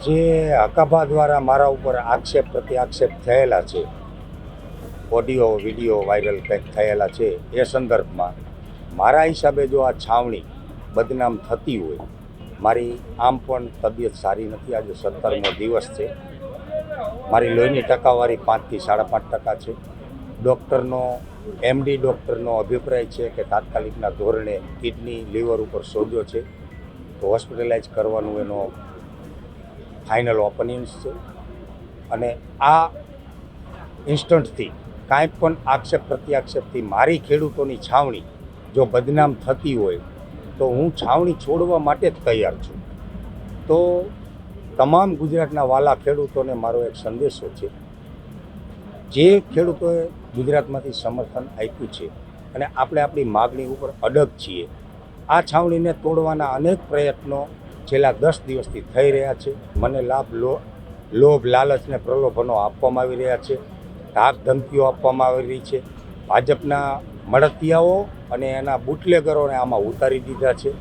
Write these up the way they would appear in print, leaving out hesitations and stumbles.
જે હકાભા દ્વારા મારા ઉપર આક્ષેપ પ્રત્યાક્ષેપ થયેલા છે, ઓડિયો વિડીયો વાયરલ કંઈક થયેલા છે, એ સંદર્ભમાં મારા હિસાબે જો આ છાવણી બદનામ થતી હોય, મારી આમ પણ તબિયત સારી નથી, આજે 17મો દિવસ છે, મારી લોહીની ટકાવારી 5 થી 5.5% છે. ડૉક્ટરનો MD ડૉક્ટરનો અભિપ્રાય છે કે તાત્કાલિકના ધોરણે કિડની લીવર ઉપર સોજો છે, તો હોસ્પિટલાઇઝ કરવાનું એનો ફાઇનલ ઓપિનિયન્સ છે. અને આ ઇન્સ્ટન્ટથી કાંઈ પણ આક્ષેપ પ્રત્યાક્ષેપથી મારી ખેડૂતોની છાવણી જો બદનામ થતી હોય તો હું છાવણી છોડવા માટે જ તૈયાર છું. તો તમામ ગુજરાતના વાલા ખેડૂતોને મારો એક સંદેશો છે, જે ખેડૂતોએ ગુજરાતમાંથી સમર્થન આપ્યું છે અને આપણે આપણી માગણી ઉપર અડગ છીએ, આ છાવણીને તોડવાના અનેક પ્રયત્નો છેલ્લા 10 દિવસથી થઈ રહ્યા છે. મને લોભ લાલચને પ્રલોભનો આપવામાં આવી રહ્યા છે, ધાક ધમકીઓ આપવામાં આવી રહી છે. ભાજપના મળતિયાઓ અને એના બુટલેગરોને આમાં ઉતારી દીધા છે.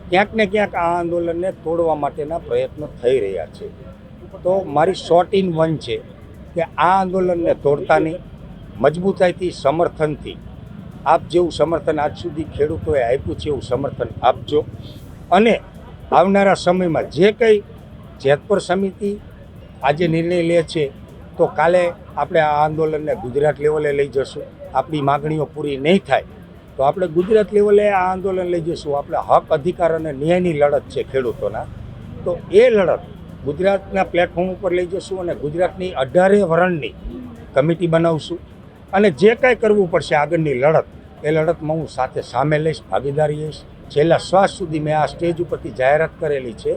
ક્યાંક ને ક્યાંક આ આંદોલનને તોડવા માટેના પ્રયત્નો થઈ રહ્યા છે. તો મારી શોર્ટ ઇન વન છે કે આ આંદોલનને તોડતા નહીં, મજબૂતાઈથી સમર્થનથી, આપ જેવું સમર્થન આજ સુધી ખેડૂતોએ આપ્યું છે એવું સમર્થન આપજો. અને આવનારા સમયમાં જે કંઈ જેતપુર સમિતિ આજે નિર્ણય લે છે તો કાલે આપણે આ આંદોલનને ગુજરાત લેવલે લઈ જશું. આપણી માગણીઓ પૂરી નહીં થાય તો આપણે ગુજરાત લેવલે આ આંદોલન લઈ જઈશું. આપણે હક અધિકાર અને ન્યાયની લડત છે ખેડૂતોના, તો એ લડત ગુજરાતના પ્લેટફોર્મ ઉપર લઈ જઈશું અને ગુજરાતની 18 વરણની કમિટી બનાવશું. અને જે કાંઈ કરવું પડશે આગળની લડત, એ લડતમાં હું સાથે સામે લઈશ, ભાગીદારી લઈશ. છેલ્લા શ્વાસ સુધી મેં આ સ્ટેજ ઉપરથી જાહેરાત કરેલી છે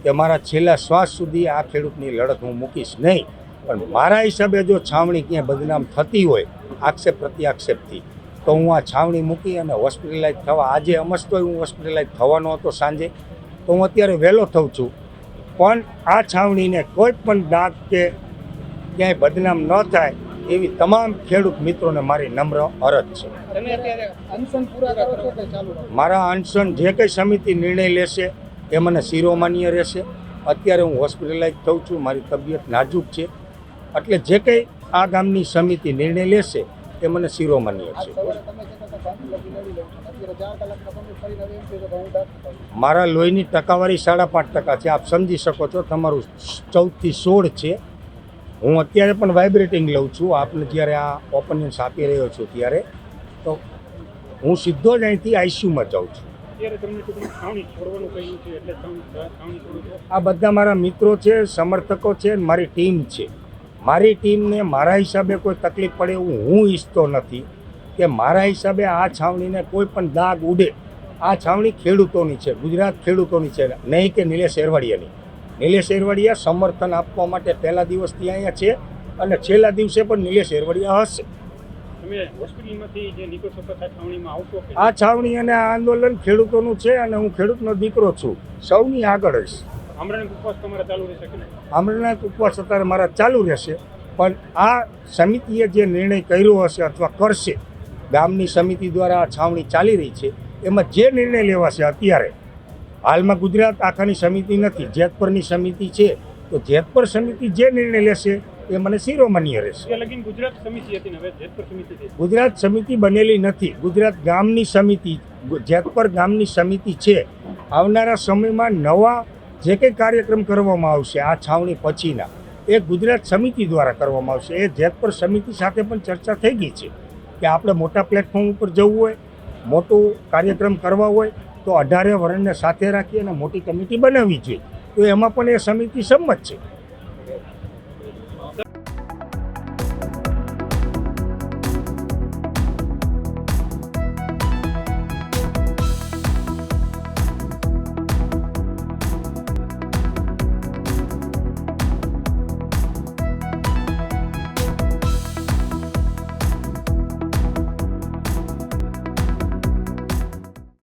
કે મારા છેલ્લા શ્વાસ સુધી આ ખેડૂતની લડત હું મૂકીશ નહીં. પણ મારા હિસાબે જો છાવણી ક્યાંય બદનામ થતી હોય આક્ષેપ પ્રત્યાક્ષેપથી, તો હું આ છાવણી મૂકી અને હોસ્પિટલાઇઝ થવા, આજે અમસ્તોય હું હોસ્પિટલાઇઝ થવાનો હતો સાંજે, તો હું અત્યારે વહેલો થઉં છું. પણ આ છાવણીને કોઈ પણ દાગ કે ક્યાંય બદનામ ન થાય એવી તમામ ખેડૂત મિત્રોને મારી નમ્ર અરજ છે. મારા અનશન જે કંઈ સમિતિ નિર્ણય લેશે એ મને શિરોમાન્ય રહેશે. અત્યારે હું હોસ્પિટલાઇઝ થઉં છું, મારી તબિયત નાજુક છે, એટલે જે કંઈ આ ગામની સમિતિ નિર્ણય લેશે એ મને શિરોમાન્ય છે. મારા લોહીની ટકાવારી 5.5% છે. આપ સમજી શકો છો, તમારું 14 થી 16 છે. હું અત્યારે પણ વાઇબ્રેટિંગ લઉં છું. આપને જ્યારે આ ઓપિનિયન્સ આપી રહ્યો છું ત્યારે તો હું સીધો જ અહીંથી ICUમાં જાઉં છું. આ બધા મારા મિત્રો છે, સમર્થકો છે, મારી ટીમ છે. મારી ટીમને મારા હિસાબે કોઈ તકલીફ પડે એવું હું ઈચ્છતો નથી કે મારા હિસાબે આ છાવણીને કોઈ પણ દાગ ઉડે. આ છાવણી ખેડૂતોની છે, ગુજરાત ખેડૂતોની છે, નહીં કે નિલેશ એરવાડિયાની. નિલેશ એરવાડિયા સમર્થન આપવા માટે પહેલા દિવસથી અહીંયા છે અને છેલ્લા દિવસે પણ નિલેશ એરવાડિયા હશે. આ છાવણી અને આ આંદોલન ખેડૂતોનું છે અને હું ખેડૂતનો દીકરો છું. સૌની આગળ હશ. આમરણનાથ ઉપવાસ અત્યારે મારા ચાલુ રહેશે. પણ આ સમિતિએ જે નિર્ણય કર્યો હશે અથવા કરશે, ગામની સમિતિ દ્વારા આ છાવણી ચાલી રહી છે, એમાં જે નિર્ણય લેવાશે, અત્યારે હાલમાં ગુજરાત આખાની સમિતિ નથી, જેતપુરની સમિતિ છે, તો જેતપુર સમિતિ જે નિર્ણય લેશે એ મને શિરોમાન્ય રહેશે. ગુજરાત સમિતિ બનેલી નથી, ગુજરાત ગામની સમિતિ, જેતપુર ગામની સમિતિ છે. આવનારા સમયમાં નવા જે કંઈ કાર્યક્રમ કરવામાં આવશે આ છાવણી પછીના, એ ગુજરાત સમિતિ દ્વારા કરવામાં આવશે. એ જેતપુર સમિતિ સાથે પણ ચર્ચા થઈ ગઈ છે કે આપણે મોટા પ્લેટફોર્મ ઉપર જવું હોય, મોટું કાર્યક્રમ કરવા હોય તો 18 વરણને સાથે રાખી અને મોટી કમિટી બનાવવી જોઈએ. તો એમાં પણ એ સમિતિ સંમત છે.